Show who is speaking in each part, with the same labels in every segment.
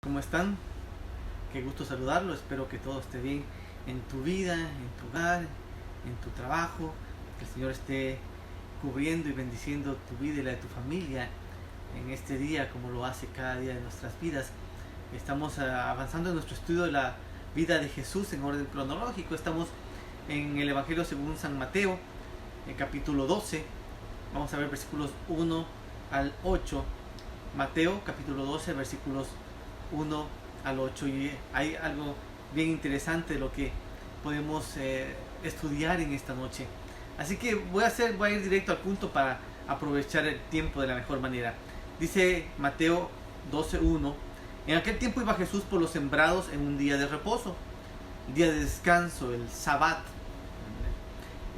Speaker 1: ¿Cómo están? Qué gusto saludarlo. Espero que todo esté bien en tu vida, en tu hogar, en tu trabajo. Que el Señor esté cubriendo y bendiciendo tu vida y la de tu familia en este día, como lo hace cada día de nuestras vidas. Estamos avanzando en nuestro estudio de la vida de Jesús en orden cronológico. Estamos en el Evangelio según San Mateo, en capítulo 12. Vamos a ver versículos 1 al 8. Mateo, capítulo 12, versículos 1 al 8, y hay algo bien interesante de lo que podemos estudiar en esta noche. Así que voy a ir directo al punto para aprovechar el tiempo de la mejor manera. Dice Mateo 12:1: en aquel tiempo iba Jesús por los sembrados en un día de reposo, el día de descanso, el Sabbat.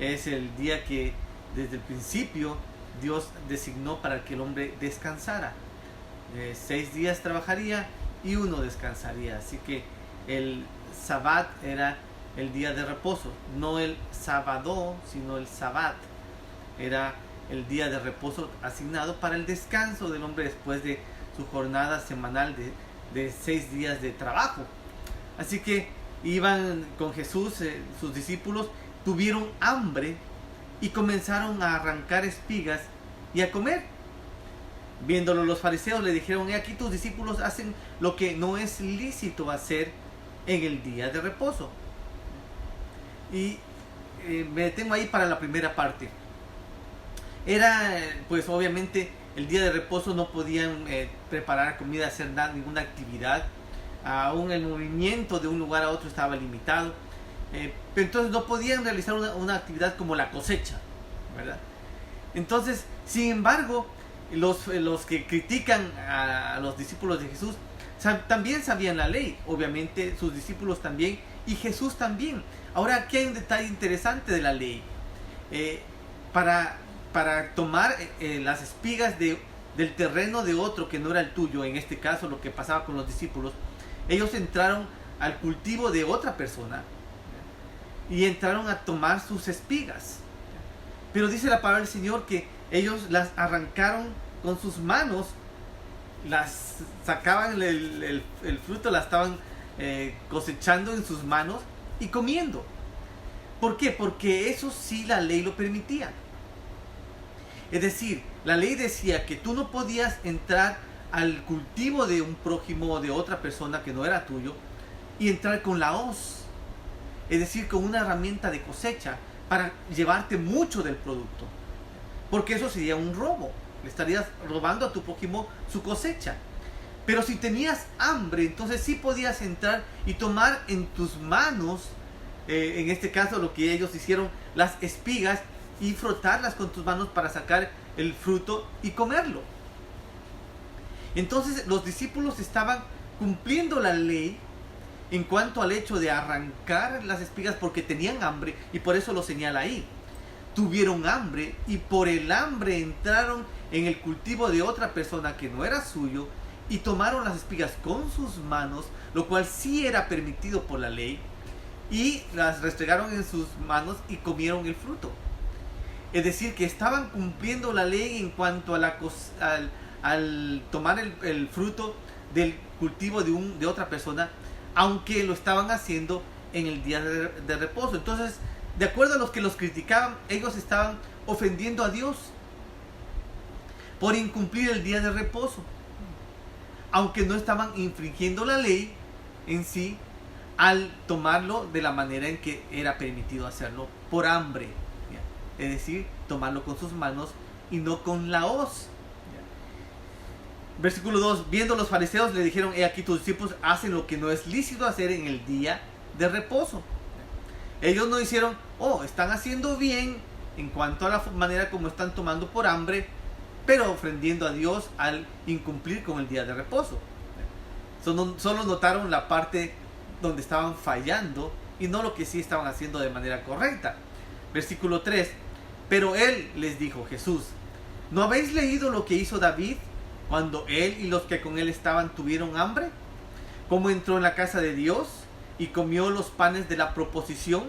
Speaker 1: Es el día que desde el principio Dios designó para que el hombre descansara. 6 días trabajaría y 1 descansaría. Así que el Sabbat era el día de reposo, no el sábado, sino el Sabbat. Era el día de reposo asignado para el descanso del hombre después de su jornada semanal de 6 días de trabajo. Así que iban con Jesús, sus discípulos tuvieron hambre y comenzaron a arrancar espigas y a comer. Viéndolo los fariseos le dijeron: he aquí tus discípulos hacen lo que no es lícito hacer en el día de reposo. Y me detengo ahí para la primera parte. Era, pues obviamente, el día de reposo no podían preparar comida, hacer ninguna actividad. Aún el movimiento de un lugar a otro estaba limitado. Pero entonces no podían realizar una actividad como la cosecha, ¿verdad? Entonces, sin embargo, los que critican a los discípulos de Jesús también sabían la ley, obviamente sus discípulos también, y Jesús también. Ahora, aquí hay un detalle interesante de la ley. Para tomar las espigas del terreno de otro que no era el tuyo, en este caso lo que pasaba con los discípulos, ellos entraron al cultivo de otra persona y entraron a tomar sus espigas. Pero dice la palabra del Señor que ellos las arrancaron con sus manos, las sacaban el fruto, la estaban cosechando en sus manos y comiendo. ¿Por qué? Porque eso sí la ley lo permitía. Es decir, la ley decía que tú no podías entrar al cultivo de un prójimo o de otra persona que no era tuyo y entrar con la hoz, es decir, con una herramienta de cosecha para llevarte mucho del producto, porque eso sería un robo. Le estarías robando a tu prójimo su cosecha. Pero si tenías hambre, entonces sí podías entrar y tomar en tus manos, en este caso lo que ellos hicieron, las espigas, y frotarlas con tus manos para sacar el fruto y comerlo. Entonces los discípulos estaban cumpliendo la ley en cuanto al hecho de arrancar las espigas, porque tenían hambre, y por eso lo señala ahí. Tuvieron hambre y por el hambre entraron en el cultivo de otra persona que no era suyo y tomaron las espigas con sus manos, lo cual sí era permitido por la ley, y las restregaron en sus manos y comieron el fruto. Es decir, que estaban cumpliendo la ley en cuanto a al tomar el fruto del cultivo de otra persona, aunque lo estaban haciendo en el día de reposo. Entonces, de acuerdo a los que los criticaban, ellos estaban ofendiendo a Dios por incumplir el día de reposo, aunque no estaban infringiendo la ley en sí al tomarlo de la manera en que era permitido hacerlo, por hambre, ¿ya? Es decir, tomarlo con sus manos y no con la hoz. Versículo 2: viendo los fariseos le dijeron: he aquí tus discípulos hacen lo que no es lícito hacer en el día de reposo. Ellos no hicieron: están haciendo bien en cuanto a la manera como están tomando por hambre, pero ofendiendo a Dios al incumplir con el día de reposo. Solo notaron la parte donde estaban fallando y no lo que sí estaban haciendo de manera correcta. Versículo 3: pero él les dijo, Jesús: ¿no habéis leído lo que hizo David cuando él y los que con él estaban tuvieron hambre? ¿Cómo entró en la casa de Dios y comió los panes de la proposición,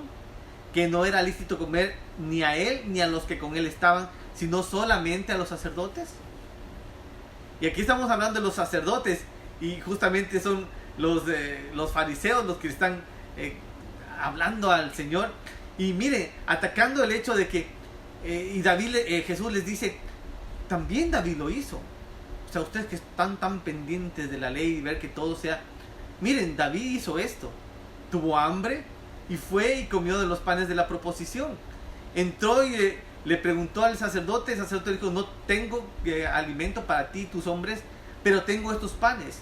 Speaker 1: que no era lícito comer ni a él ni a los que con él estaban, sino solamente a los sacerdotes? Y aquí estamos hablando de los sacerdotes y justamente son los fariseos los que están hablando al Señor. Y mire, atacando el hecho de que y Jesús les dice, también David lo hizo. O sea, ustedes que están tan pendientes de la ley y ver que todo sea... Miren, David hizo esto. Tuvo hambre y fue y comió de los panes de la proposición. Entró y le preguntó al sacerdote. El sacerdote dijo, no tengo alimento para ti y tus hombres, pero tengo estos panes.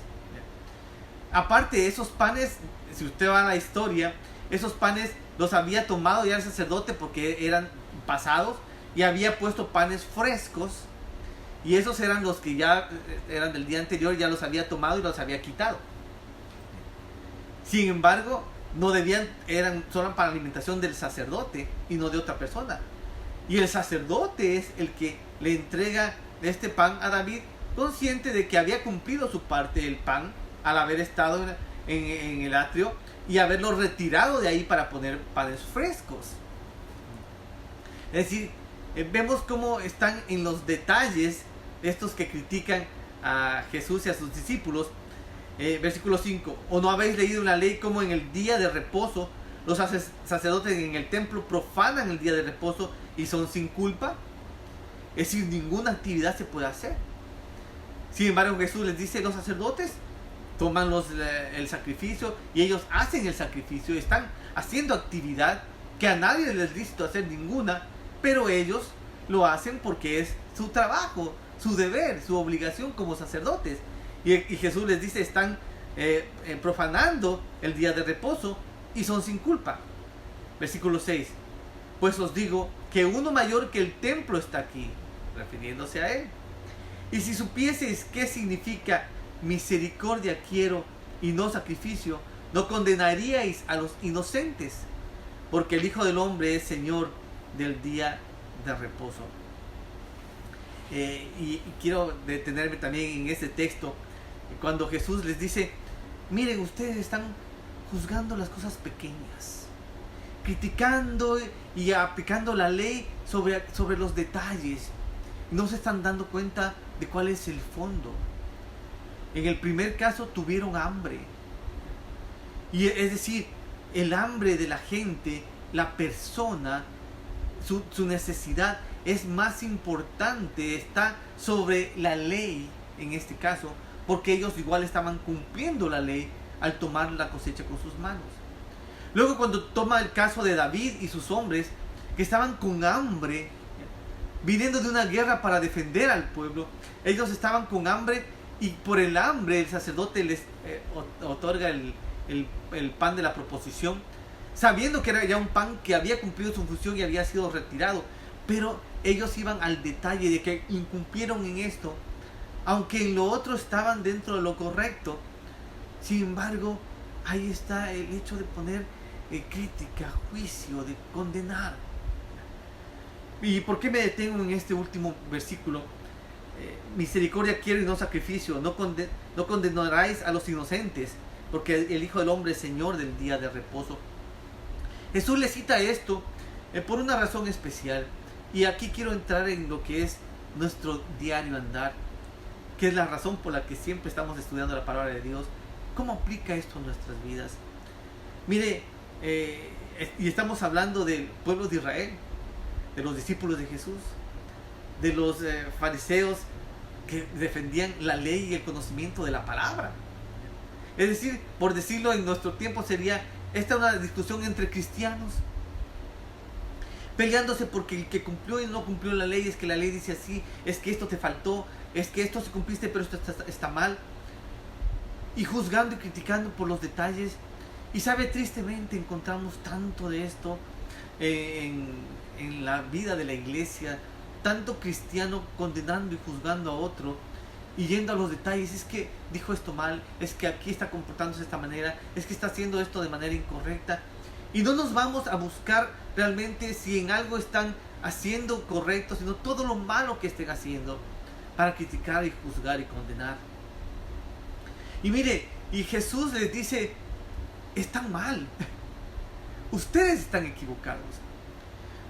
Speaker 1: Aparte de esos panes, si usted va a la historia, esos panes los había tomado ya el sacerdote porque eran pasados y había puesto panes frescos, y esos eran los que ya eran del día anterior, ya los había tomado y los había quitado. Sin embargo, no debían, eran solo para alimentación del sacerdote y no de otra persona. Y el sacerdote es el que le entrega este pan a David, consciente de que había cumplido su parte del pan al haber estado en el atrio y haberlo retirado de ahí para poner panes frescos. Es decir, vemos cómo están en los detalles estos que critican a Jesús y a sus discípulos. Versículo 5. ¿O no habéis leído en la ley cómo en el día de reposo los sacerdotes en el templo profanan el día de reposo y son sin culpa? Es decir, ninguna actividad se puede hacer. Sin embargo, Jesús les dice, los sacerdotes toman el sacrificio y ellos hacen el sacrificio, están haciendo actividad que a nadie les es lícito hacer ninguna, pero ellos lo hacen porque es su trabajo, su deber, su obligación como sacerdotes. Y Jesús les dice, están profanando el día de reposo y son sin culpa. Versículo 6. Pues os digo que uno mayor que el templo está aquí, refiriéndose a él. Y si supieseis qué significa misericordia quiero y no sacrificio, no condenaríais a los inocentes, porque el Hijo del Hombre es Señor del día de reposo. Y quiero detenerme también en este texto, cuando Jesús les dice, miren, ustedes están juzgando las cosas pequeñas, criticando y aplicando la ley sobre los detalles, no se están dando cuenta de cuál es el fondo. En el primer caso tuvieron hambre, y es decir, el hambre de la gente, la persona, su necesidad es más importante, está sobre la ley en este caso, porque ellos igual estaban cumpliendo la ley al tomar la cosecha con sus manos. Luego, cuando toma el caso de David y sus hombres que estaban con hambre, viniendo de una guerra para defender al pueblo, ellos estaban con hambre y por el hambre el sacerdote les otorga el pan de la proposición, sabiendo que era ya un pan que había cumplido su función y había sido retirado, pero ellos iban al detalle de que incumplieron en esto, aunque en lo otro estaban dentro de lo correcto. Sin embargo, ahí está el hecho de poner crítica, juicio, de condenar. ¿Y por qué me detengo en este último versículo? Misericordia quiero y no sacrificio, no condenaráis a los inocentes, porque el Hijo del Hombre es Señor del día de reposo. Jesús le cita esto por una razón especial, y aquí quiero entrar en lo que es nuestro diario andar, que es la razón por la que siempre estamos estudiando la palabra de Dios. ¿Cómo aplica esto en nuestras vidas? Mire, y estamos hablando del pueblo de Israel, de los discípulos de Jesús, de los fariseos que defendían la ley y el conocimiento de la palabra. Es decir, por decirlo en nuestro tiempo sería esta una discusión entre cristianos, peleándose porque el que cumplió y no cumplió la ley, es que la ley dice así, es que esto te faltó, es que esto se cumpliste pero esto está mal, y juzgando y criticando por los detalles. Y sabe, tristemente encontramos tanto de esto en la vida de la iglesia, tanto cristiano condenando y juzgando a otro y yendo a los detalles. Es que dijo esto mal, es que aquí está comportándose de esta manera, es que está haciendo esto de manera incorrecta, y no nos vamos a buscar realmente si en algo están haciendo correcto, sino todo lo malo que estén haciendo para criticar y juzgar y condenar. Y mire, y Jesús les dice, están mal, ustedes están equivocados.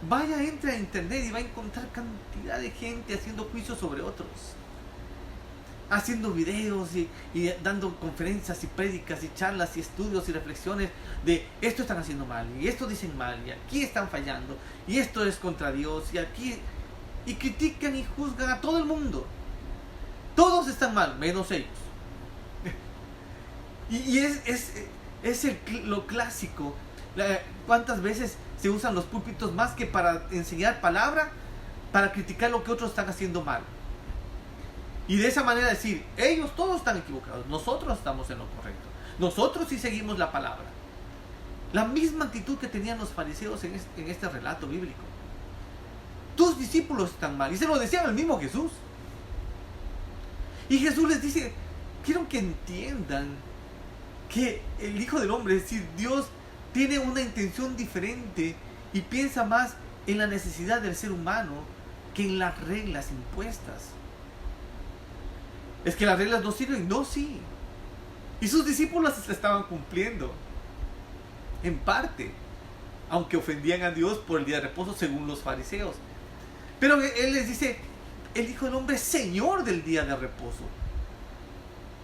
Speaker 1: Vaya, entre a internet y va a encontrar cantidad de gente haciendo juicios sobre otros. haciendo videos y dando conferencias y prédicas y charlas y estudios y reflexiones de esto están haciendo mal y esto dicen mal y aquí están fallando y esto es contra Dios y aquí, y critican y juzgan a todo el mundo. Todos están mal menos ellos. Y es lo clásico. ¿Cuántas veces se usan los púlpitos más que para enseñar palabra, para criticar lo que otros están haciendo mal? Y de esa manera decir, ellos todos están equivocados, nosotros estamos en lo correcto, nosotros sí seguimos la palabra. La misma actitud que tenían los fariseos en este relato bíblico. Tus discípulos están mal, y se lo decían al mismo Jesús. Y Jesús les dice, quiero que entiendan que el Hijo del Hombre, es decir, Dios, tiene una intención diferente y piensa más en la necesidad del ser humano que en las reglas impuestas. Es que las reglas no sirven, no, sí. Y sus discípulos se estaban cumpliendo, en parte, aunque ofendían a Dios por el día de reposo según los fariseos. Pero Él les dice, el Hijo del Hombre es Señor del día de reposo.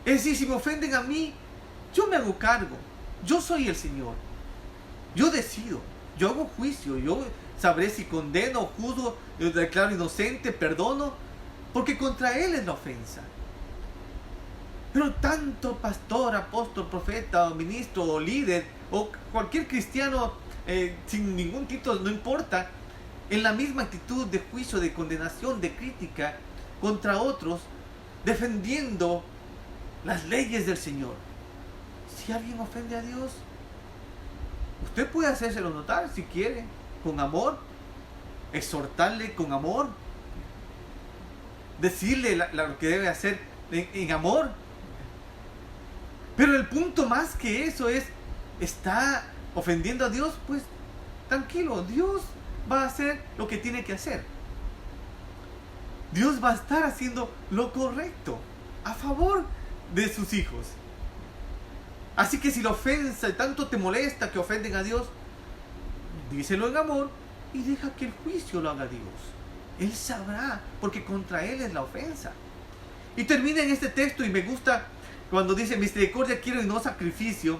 Speaker 1: Es decir, si me ofenden a mí, yo me hago cargo. Yo soy el Señor. Yo decido. Yo hago juicio. Yo sabré si condeno, juzgo, declaro inocente, perdono. Porque contra Él es la ofensa. Pero tanto pastor, apóstol, profeta, o ministro, o líder, o cualquier cristiano sin ningún título, no importa, en la misma actitud de juicio, de condenación, de crítica contra otros, defendiendo las leyes del Señor. Si alguien ofende a Dios, usted puede hacérselo notar si quiere, con amor, exhortarle con amor, decirle lo que debe hacer en amor. Pero el punto más que eso es, está ofendiendo a Dios, pues tranquilo, Dios va a hacer lo que tiene que hacer. Dios va a estar haciendo lo correcto a favor de sus hijos. Así que si la ofensa tanto te molesta que ofenden a Dios, díselo en amor y deja que el juicio lo haga Dios. Él sabrá, porque contra Él es la ofensa. Y termina en este texto, y me gusta cuando dice, misericordia quiero y no sacrificio,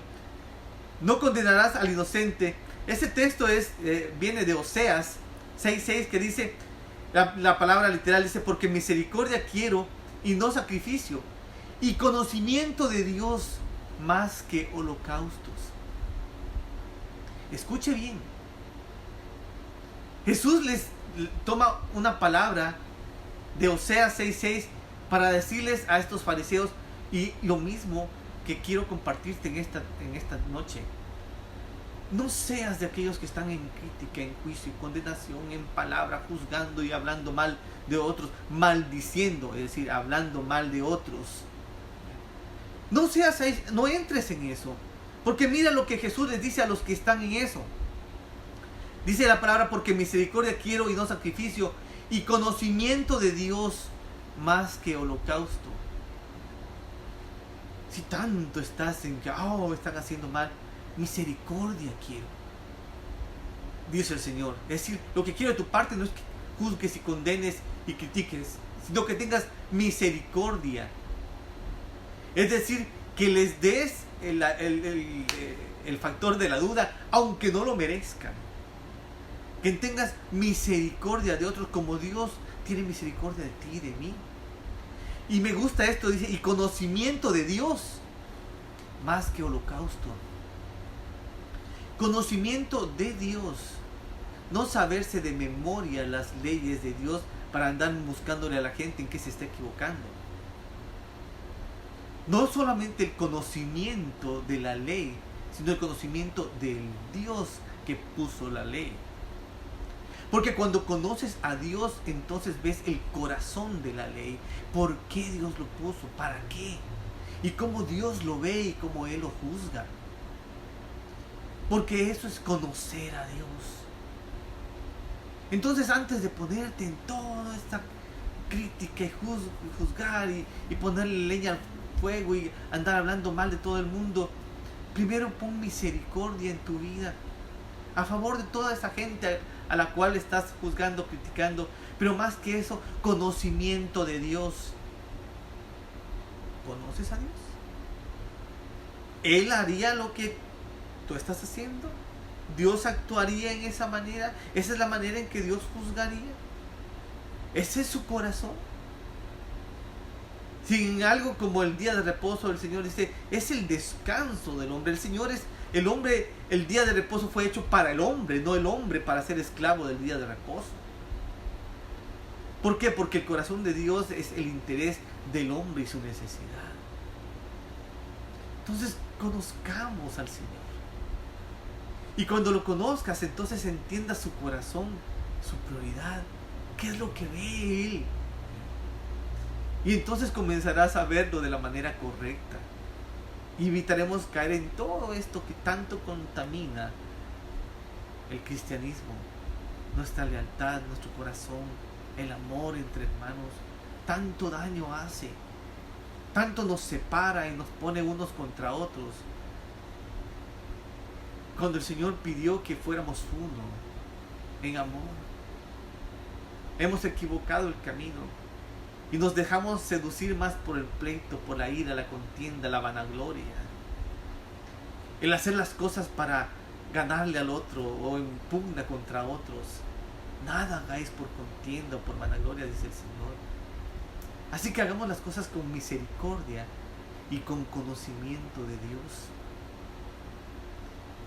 Speaker 1: no condenarás al inocente. Ese texto viene de Oseas 6:6, que dice, la palabra literal dice, porque misericordia quiero y no sacrificio, y conocimiento de Dios más que holocaustos. Escuche bien. Jesús les toma una palabra de Oseas 6:6 para decirles a estos fariseos, y lo mismo que quiero compartirte en esta noche. No seas de aquellos que están en crítica, en juicio y condenación, en palabra, juzgando y hablando mal de otros, maldiciendo, es decir, hablando mal de otros. No entres en eso, porque mira lo que Jesús les dice a los que están en eso. Dice la palabra, porque misericordia quiero y no sacrificio, y conocimiento de Dios más que holocausto. Si tanto estás en que están haciendo mal, misericordia quiero, dice el Señor. Es decir, lo que quiero de tu parte no es que juzgues y condenes y critiques, sino que tengas misericordia. Es decir, que les des el factor de la duda, aunque no lo merezcan. Que tengas misericordia de otros como Dios tiene misericordia de ti y de mí. Y me gusta esto, dice, y conocimiento de Dios más que holocausto. Conocimiento de Dios. No saberse de memoria las leyes de Dios para andar buscándole a la gente en que se está equivocando. No solamente el conocimiento de la ley, sino el conocimiento del Dios que puso la ley. Porque cuando conoces a Dios, entonces ves el corazón de la ley. ¿Por qué Dios lo puso? ¿Para qué? Y cómo Dios lo ve y cómo Él lo juzga. Porque eso es conocer a Dios. Entonces, antes de ponerte en toda esta crítica y juzgar y ponerle leña al fuego y andar hablando mal de todo el mundo, primero pon misericordia en tu vida a favor de toda esa gente a la cual estás juzgando, criticando, pero más que eso, conocimiento de Dios. ¿Conoces a Dios? ¿Él haría lo que tú estás haciendo? ¿Dios actuaría en esa manera? ¿Esa es la manera en que Dios juzgaría? ¿Ese es su corazón? Sin algo como el día de reposo, el Señor dice, es el descanso del hombre. El hombre, el día de reposo fue hecho para el hombre, no el hombre para ser esclavo del día de reposo. ¿Por qué? Porque el corazón de Dios es el interés del hombre y su necesidad. Entonces, conozcamos al Señor. Y cuando lo conozcas, entonces entiendas su corazón, su prioridad. ¿Qué es lo que ve Él? Y entonces comenzarás a verlo de la manera correcta. Y evitaremos caer en todo esto que tanto contamina el cristianismo, nuestra lealtad, nuestro corazón, el amor entre hermanos. Tanto daño hace, tanto nos separa y nos pone unos contra otros. Cuando el Señor pidió que fuéramos uno en amor, hemos equivocado el camino y nos dejamos seducir más por el pleito, por la ira, la contienda, la vanagloria. El hacer las cosas para ganarle al otro o en pugna contra otros. Nada hagáis por contienda o por vanagloria, dice el Señor. Así que hagamos las cosas con misericordia y con conocimiento de Dios,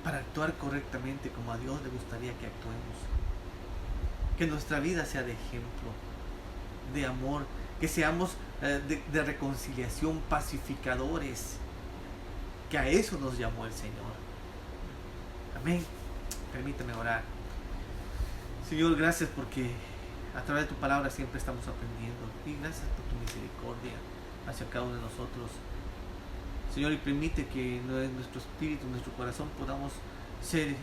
Speaker 1: para actuar correctamente como a Dios le gustaría que actuemos. Que nuestra vida sea de ejemplo, de amor, que seamos de reconciliación, pacificadores, que a eso nos llamó el Señor. Amén. Permítame orar. Señor, gracias porque a través de tu palabra siempre estamos aprendiendo, y gracias por tu misericordia hacia cada uno de nosotros. Señor, y permite que en nuestro espíritu, en nuestro corazón podamos ser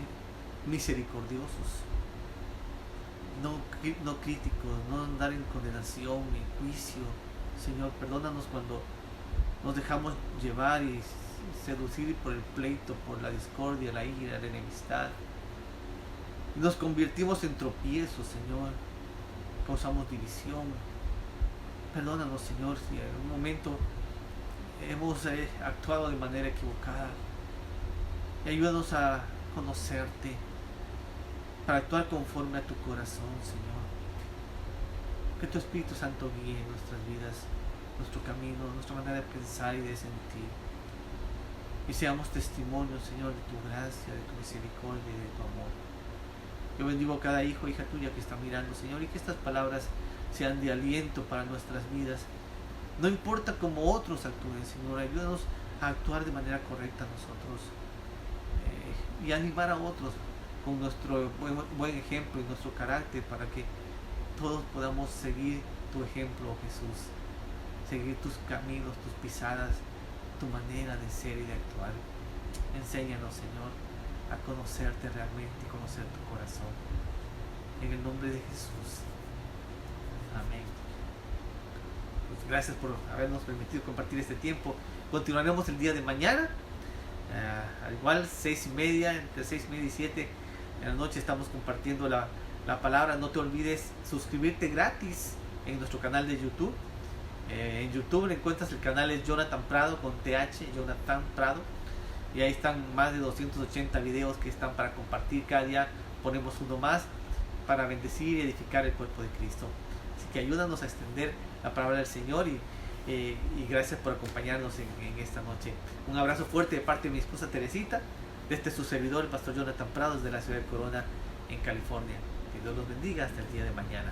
Speaker 1: misericordiosos, no críticos, no andar en condenación, en juicio. Señor, perdónanos cuando nos dejamos llevar y seducir por el pleito, por la discordia, la ira, la enemistad. Y nos convertimos en tropiezos, Señor. Causamos división. Perdónanos, Señor, si en un momento hemos actuado de manera equivocada. Y ayúdanos a conocerte, para actuar conforme a tu corazón, Señor. Que tu Espíritu Santo guíe nuestras vidas, nuestro camino, nuestra manera de pensar y de sentir. Y seamos testimonios, Señor, de tu gracia, de tu misericordia y de tu amor. Yo bendigo a cada hijo e hija tuya que está mirando, Señor, y que estas palabras sean de aliento para nuestras vidas. No importa cómo otros actúen, Señor, ayúdanos a actuar de manera correcta nosotros, y animar a otros con nuestro buen ejemplo y nuestro carácter, para que todos podamos seguir tu ejemplo, Jesús, seguir tus caminos, tus pisadas, tu manera de ser y de actuar. Enséñanos, Señor, a conocerte realmente y conocer tu corazón. En el nombre de Jesús. Amén. Pues gracias por habernos permitido compartir este tiempo. Continuaremos el día de mañana, al igual 6:30, entre 6:30 y 7 en la noche estamos compartiendo la palabra. No te olvides suscribirte gratis en nuestro canal de YouTube. En YouTube le encuentras, el canal es Jonathan Prado con TH, Jonathan Prado, y ahí están más de 280 videos que están para compartir. Cada día ponemos uno más para bendecir y edificar el cuerpo de Cristo. Así que ayúdanos a extender la palabra del Señor, y gracias por acompañarnos en esta noche. Un abrazo fuerte de parte de mi esposa Teresita, de su servidor, el pastor Jonathan Prado, desde la ciudad de Corona, en California. Que Dios los bendiga hasta el día de mañana.